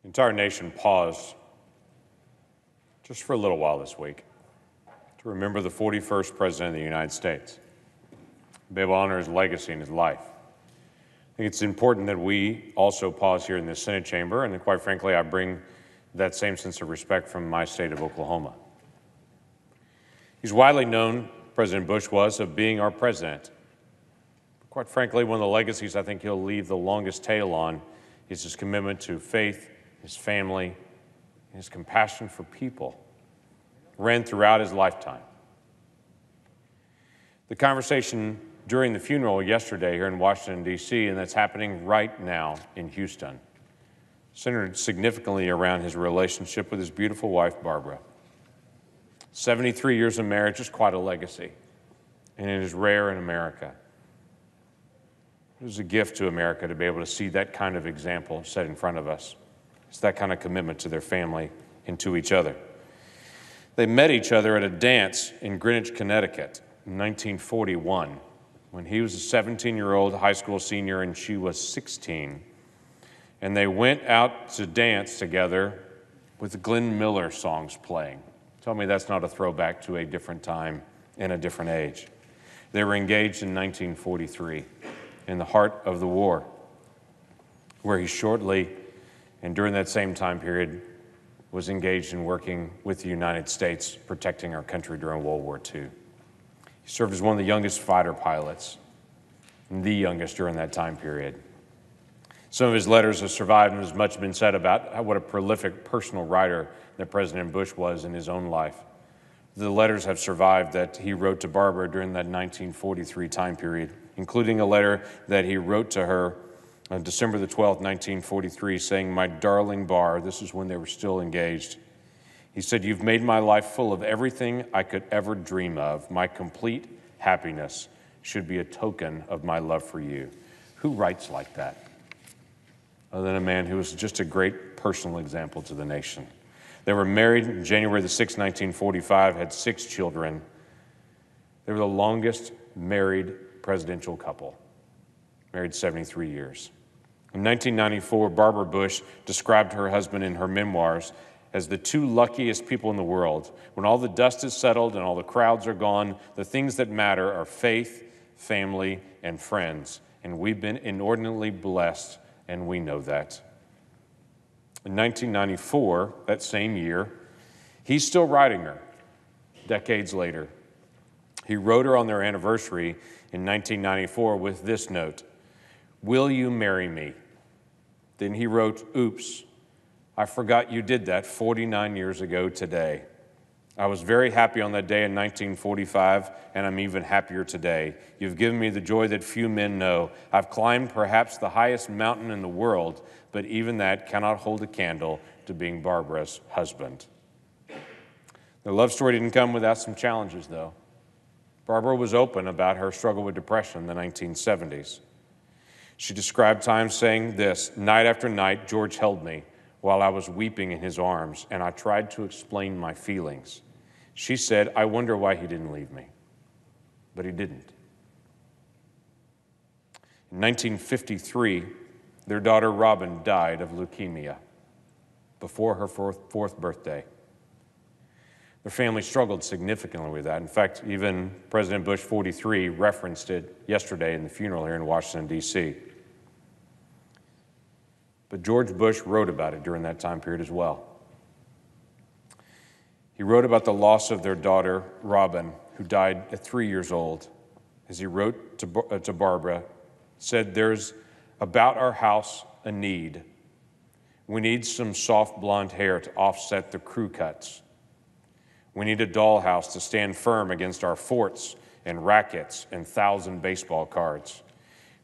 The entire nation paused just for a little while this week to remember the 41st President of the United States, be able to honor his legacy and his life. I think it's important that we also pause here in the Senate chamber, and quite frankly, I bring that same sense of respect from my state of Oklahoma. He's widely known, President Bush was, of being our president. Quite frankly, one of the legacies I think he'll leave the longest tail on is his commitment to faith, his family, and his compassion for people ran throughout his lifetime. The conversation during the funeral yesterday here in Washington, D.C., and that's happening right now in Houston, centered significantly around his relationship with his beautiful wife, Barbara. 73 years of marriage is quite a legacy, and it is rare in America. It was a gift to America to be able to see that kind of example set in front of us. It's that kind of commitment to their family and to each other. They met each other at a dance in Greenwich, Connecticut in 1941, when he was a 17-year-old high school senior and she was 16. And they went out to dance together with the Glenn Miller songs playing. Tell me that's not a throwback to a different time and a different age. They were engaged in 1943 in the heart of the war, where he shortly, and during that same time period, was engaged in working with the United States, protecting our country during World War II. He served as one of the youngest fighter pilots, and the youngest during that time period. Some of his letters have survived, and there's much been said about what a prolific personal writer that President Bush was in his own life. The letters have survived that he wrote to Barbara during that 1943 time period, including a letter that he wrote to her on December the 12th, 1943, saying, "My darling Bar," this is when they were still engaged. He said, "You've made my life full of everything I could ever dream of. My complete happiness should be a token of my love for you." Who writes like that? Other than a man who was just a great personal example to the nation. They were married January the 6th, 1945, had 6 children. They were the longest married presidential couple, married 73 years. In 1994, Barbara Bush described her husband in her memoirs as the 2 luckiest people in the world. When all the dust is settled and all the crowds are gone, the things that matter are faith, family, and friends. And we've been inordinately blessed, and we know that. In 1994, that same year, he's still writing her decades later. He wrote her on their anniversary in 1994 with this note, "Will you marry me?" Then he wrote, "Oops, I forgot you did that 49 years ago today. I was very happy on that day in 1945, and I'm even happier today. You've given me the joy that few men know. I've climbed perhaps the highest mountain in the world, but even that cannot hold a candle to being Barbara's husband." Their love story didn't come without some challenges, though. Barbara was open about her struggle with depression in the 1970s. She described times saying this, "Night after night, George held me while I was weeping in his arms, and I tried to explain my feelings." She said, "I wonder why he didn't leave me." But he didn't. In 1953, their daughter Robin died of leukemia before her fourth birthday. Their family struggled significantly with that. In fact, even President Bush 43 referenced it yesterday in the funeral here in Washington, D.C. But George Bush wrote about it during that time period as well. He wrote about the loss of their daughter, Robin, who died at 3 years old. As he wrote to Barbara, said, "There's about our house a need. We need some soft blonde hair to offset the crew cuts. We need a dollhouse to stand firm against our forts and rackets and 1,000 baseball cards.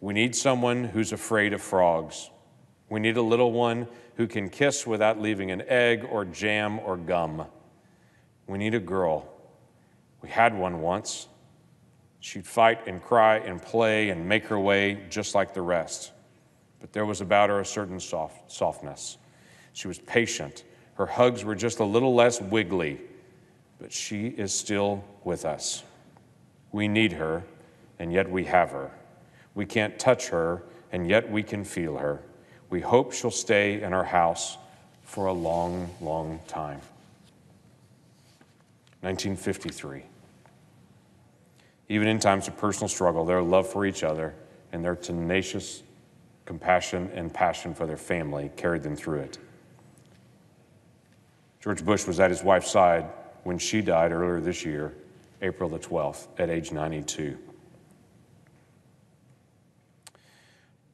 We need someone who's afraid of frogs. We need a little one who can kiss without leaving an egg or jam or gum. We need a girl. We had one once. She'd fight and cry and play and make her way just like the rest. But there was about her a certain softness. She was patient. Her hugs were just a little less wiggly. But she is still with us. We need her, and yet we have her. We can't touch her, and yet we can feel her. We hope she'll stay in our house for a long, long time. 1953. Even in times of personal struggle, their love for each other and their tenacious compassion and passion for their family carried them through it. George Bush was at his wife's side when she died earlier this year, April the 12th, at age 92.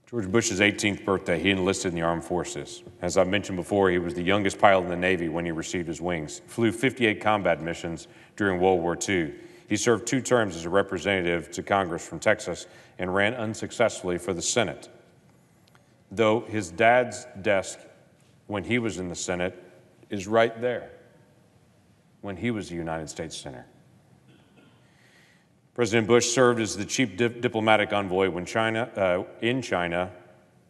George Bush's 18th birthday, he enlisted in the armed forces. As I mentioned before, he was the youngest pilot in the Navy when he received his wings. Flew 58 combat missions during World War II. He served 2 terms as a representative to Congress from Texas and ran unsuccessfully for the Senate. Though his dad's desk, when he was in the Senate, is right there, when he was the United States Senator. President Bush served as the chief diplomatic envoy when in China,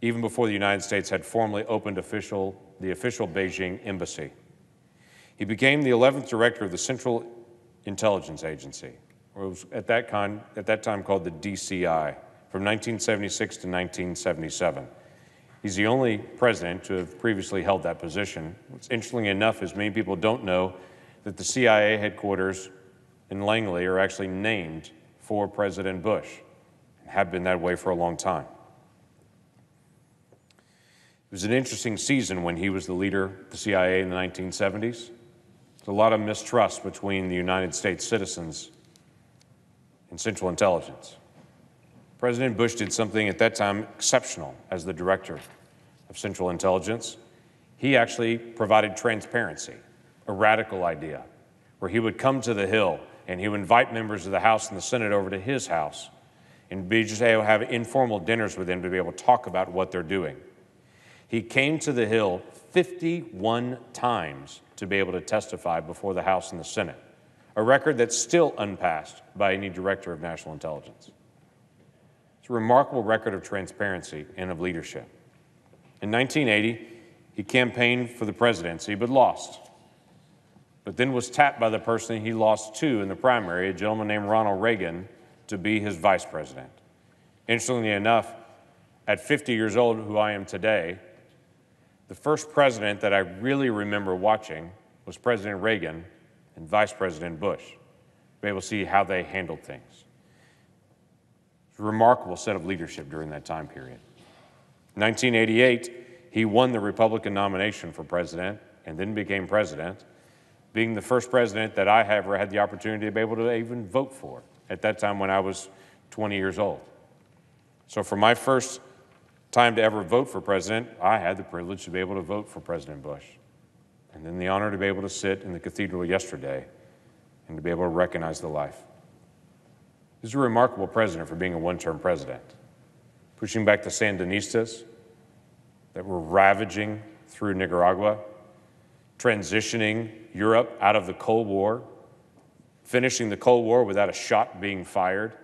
even before the United States had formally opened the official Beijing embassy. He became the 11th director of the Central Intelligence Agency, or it was at that time called the DCI, from 1976 to 1977. He's the only president to have previously held that position. What's interesting enough is many people don't know that the CIA headquarters in Langley are actually named for President Bush and have been that way for a long time. It was an interesting season when he was the leader of the CIA in the 1970s. There's a lot of mistrust between the United States citizens and Central Intelligence. President Bush did something at that time exceptional as the director of Central Intelligence. He actually provided transparency, a radical idea, where he would come to the Hill and he would invite members of the House and the Senate over to his house and be just able to have informal dinners with them to be able to talk about what they're doing. He came to the Hill 51 times to be able to testify before the House and the Senate, a record that's still unpassed by any director of national intelligence. It's a remarkable record of transparency and of leadership. In 1980, he campaigned for the presidency, but lost. But then was tapped by the person he lost to in the primary, a gentleman named Ronald Reagan, to be his vice president. Interestingly enough, at 50 years old, who I am today, the first president that I really remember watching was President Reagan and Vice President Bush, to be able to see how they handled things. It's a remarkable set of leadership during that time period. In 1988, he won the Republican nomination for president and then became president, being the first president that I ever had the opportunity to be able to even vote for at that time when I was 20 years old. So for my first time to ever vote for president, I had the privilege to be able to vote for President Bush, and then the honor to be able to sit in the cathedral yesterday and to be able to recognize the life. He's a remarkable president for being a one-term president, pushing back the Sandinistas that were ravaging through Nicaragua, transitioning Europe out of the Cold War, finishing the Cold War without a shot being fired,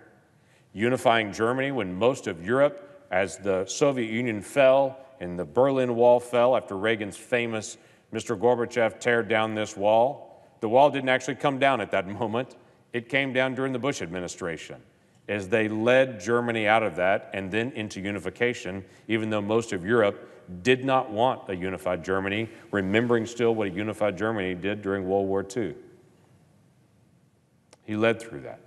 unifying Germany when most of Europe, as the Soviet Union fell and the Berlin Wall fell after Reagan's famous Mr. Gorbachev tear down this wall. The wall didn't actually come down at that moment. It came down during the Bush administration as they led Germany out of that and then into unification, even though most of Europe did not want a unified Germany, remembering still what a unified Germany did during World War II. He led through that.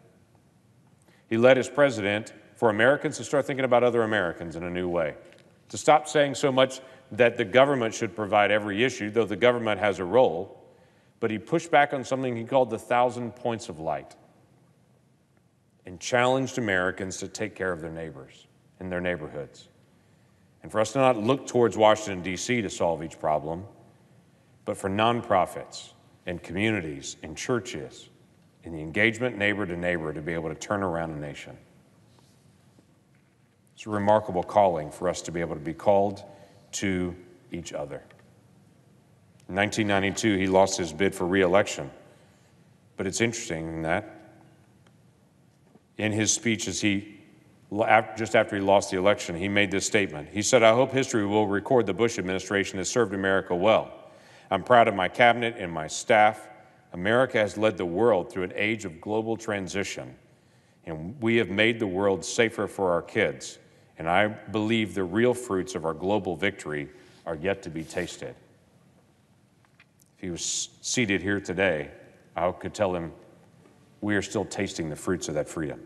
He led as president for Americans to start thinking about other Americans in a new way, to stop saying so much that the government should provide every issue, though the government has a role, but he pushed back on something he called the 1,000 points of light and challenged Americans to take care of their neighbors and their neighborhoods. And for us to not look towards Washington, D.C. to solve each problem, but for nonprofits and communities and churches and the engagement neighbor to neighbor to be able to turn around a nation. It's a remarkable calling for us to be able to be called to each other. In 1992, he lost his bid for re-election. But it's interesting in that in his speech just after he lost the election, he made this statement. He said, "I hope history will record the Bush administration has served America well. I'm proud of my cabinet and my staff. America has led the world through an age of global transition, and we have made the world safer for our kids. And I believe the real fruits of our global victory are yet to be tasted." If he was seated here today, I could tell him we are still tasting the fruits of that freedom.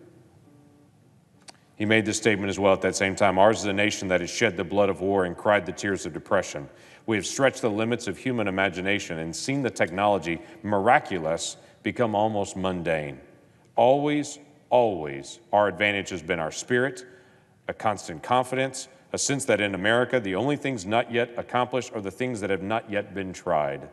He made this statement as well at that same time. Ours is a nation that has shed the blood of war and cried the tears of depression. We have stretched the limits of human imagination and seen the technology, miraculous, become almost mundane. Always, always, our advantage has been our spirit, a constant confidence, a sense that in America, the only things not yet accomplished are the things that have not yet been tried.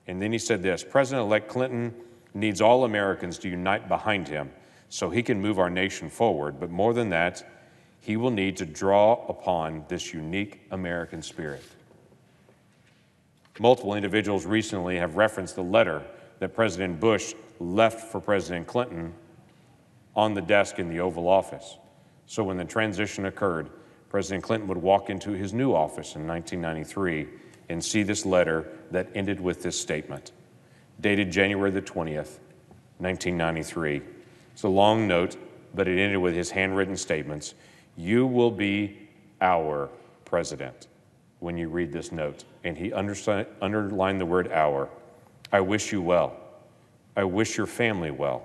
And then he said this, President-elect Clinton needs all Americans to unite behind him so he can move our nation forward. But more than that, he will need to draw upon this unique American spirit. Multiple individuals recently have referenced the letter that President Bush left for President Clinton on the desk in the Oval Office. So when the transition occurred, President Clinton would walk into his new office in 1993 and see this letter that ended with this statement, dated January the 20th, 1993. It's a long note, but it ended with his handwritten statements. You will be our president when you read this note. And he underlined the word our. I wish you well. I wish your family well.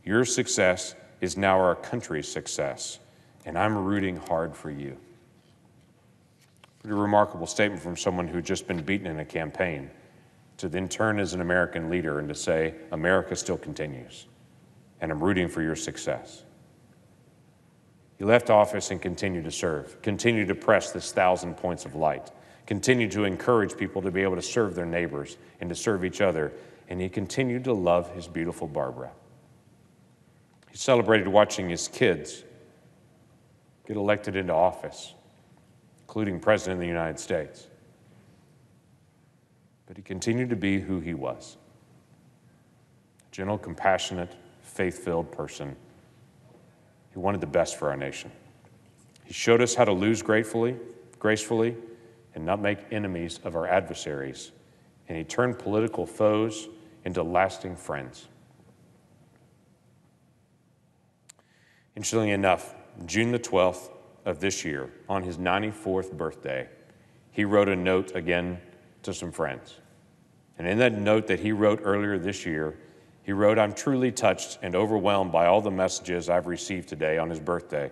Your success is now our country's success, and I'm rooting hard for you. Pretty remarkable statement from someone who'd just been beaten in a campaign to then turn as an American leader and to say, America still continues, and I'm rooting for your success. He left office and continued to serve, continued to press this 1,000 points of light, continued to encourage people to be able to serve their neighbors and to serve each other, and he continued to love his beautiful Barbara. He celebrated watching his kids get elected into office, including President of the United States. But he continued to be who he was, a gentle, compassionate, faith-filled person who wanted the best for our nation. He showed us how to lose gracefully, and not make enemies of our adversaries. And he turned political foes into lasting friends. Interestingly enough, June the 12th of this year, on his 94th birthday, he wrote a note again to some friends. And in that note that he wrote earlier this year, he wrote, I'm truly touched and overwhelmed by all the messages I've received today on his birthday.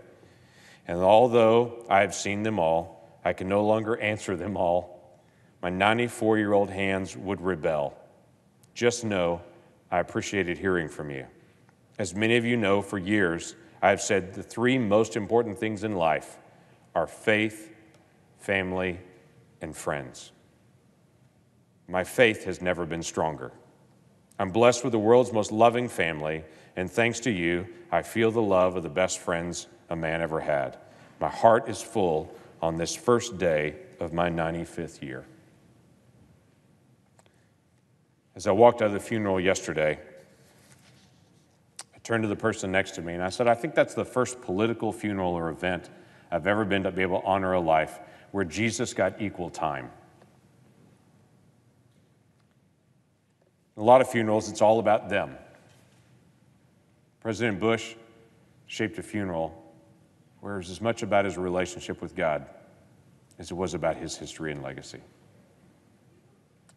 And although I have seen them all, I can no longer answer them all. My 94-year-old hands would rebel. Just know I appreciated hearing from you. As many of you know, for years, I have said the three most important things in life are faith, family, and friends. My faith has never been stronger. I'm blessed with the world's most loving family, and thanks to you, I feel the love of the best friends a man ever had. My heart is full on this first day of my 95th year. As I walked out of the funeral yesterday, I turned to the person next to me and I said, I think that's the first political funeral or event I've ever been to be able to honor a life where Jesus got equal time. In a lot of funerals, it's all about them. President Bush shaped a funeral where it was as much about his relationship with God as it was about his history and legacy.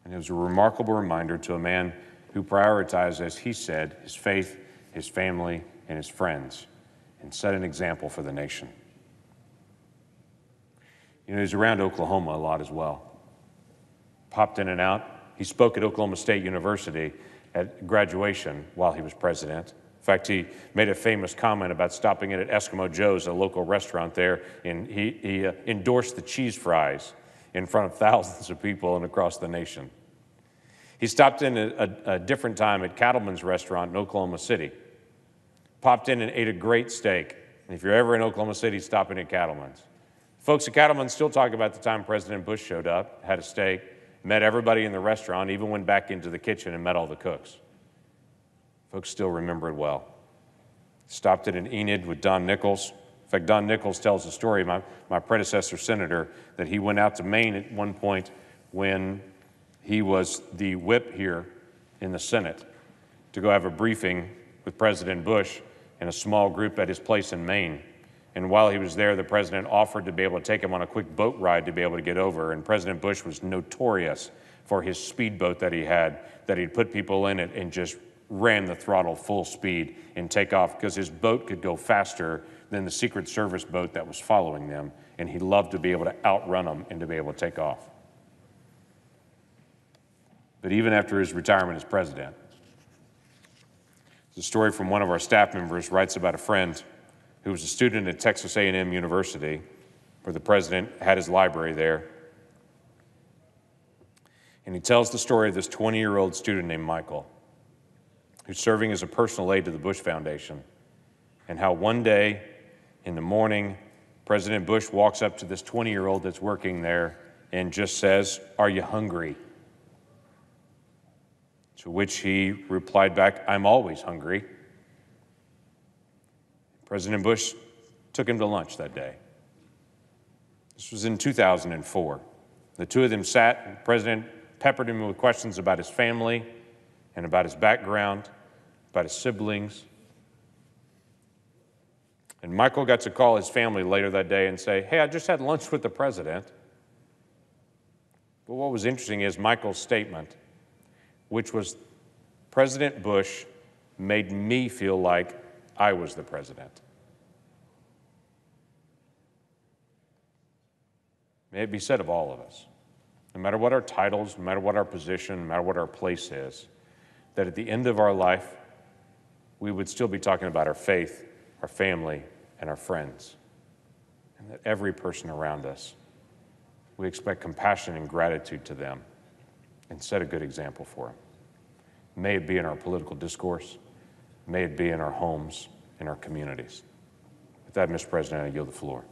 And it was a remarkable reminder to a man who prioritized, as he said, his faith, his family, and his friends, and set an example for the nation. You know, he's around Oklahoma a lot as well. Popped in and out. He spoke at Oklahoma State University at graduation while he was president. In fact, he made a famous comment about stopping in at Eskimo Joe's, a local restaurant there, and he endorsed the cheese fries in front of thousands of people and across the nation. He stopped in at a different time at Cattleman's Restaurant in Oklahoma City. Popped in and ate a great steak. And if you're ever in Oklahoma City, stop in at Cattleman's. Folks at Cattleman's still talk about the time President Bush showed up, had a steak, met everybody in the restaurant, even went back into the kitchen and met all the cooks. Folks still remember it well. Stopped at an Enid with Don Nichols. In fact, Don Nichols tells the story, my predecessor senator, that he went out to Maine at one point when he was the whip here in the Senate to go have a briefing with President Bush in a small group at his place in Maine. And while he was there, the president offered to be able to take him on a quick boat ride to be able to get over. And President Bush was notorious for his speedboat that he had, that he'd put people in it and just ran the throttle full speed and take off because his boat could go faster than the Secret Service boat that was following them, and he loved to be able to outrun them and to be able to take off. But even after his retirement as president, the story from one of our staff members writes about a friend who was a student at Texas A&M University, where the president had his library there. And he tells the story of this 20-year-old student named Michael, who's serving as a personal aide to the Bush Foundation, and how one day in the morning, President Bush walks up to this 20-year-old that's working there and just says, "Are you hungry?" To which he replied back, "I'm always hungry." President Bush took him to lunch that day. This was in 2004. The two of them sat, and the president peppered him with questions about his family and about his background, about his siblings. And Michael got to call his family later that day and say, "Hey, I just had lunch with the president." But what was interesting is Michael's statement, which was, "President Bush made me feel like I was the president." May it be said of all of us, no matter what our titles, no matter what our position, no matter what our place is, that at the end of our life, we would still be talking about our faith, our family, and our friends. And that every person around us, we expect compassion and gratitude to them and set a good example for them. May it be in our political discourse. May it be in our homes, in our communities. With that, Mr. President, I yield the floor.